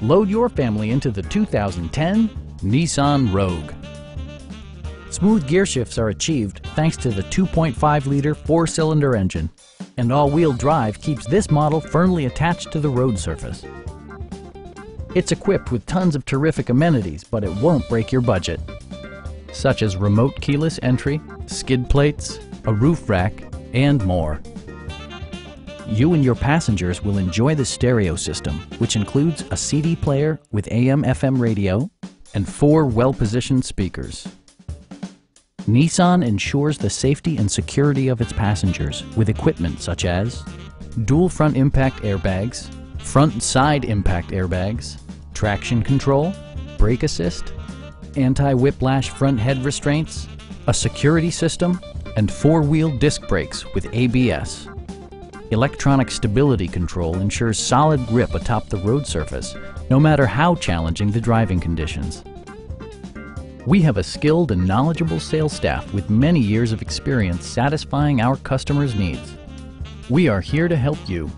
Load your family into the 2010 Nissan Rogue. Smooth gear shifts are achieved thanks to the 2.5-liter four-cylinder engine, and all-wheel drive keeps this model firmly attached to the road surface. It's equipped with tons of terrific amenities, but it won't break your budget, such as remote keyless entry, skid plates, a roof rack, and more. You and your passengers will enjoy the stereo system, which includes a CD player with AM/FM radio and 4 well-positioned speakers. Nissan ensures the safety and security of its passengers with equipment such as dual front impact airbags, front and side impact airbags, traction control, brake assist, anti-whiplash front head restraints, a security system, and 4-wheel disc brakes with ABS. Electronic stability control ensures solid grip atop the road surface, no matter how challenging the driving conditions. We have a skilled and knowledgeable sales staff with many years of experience satisfying our customers' needs. We are here to help you.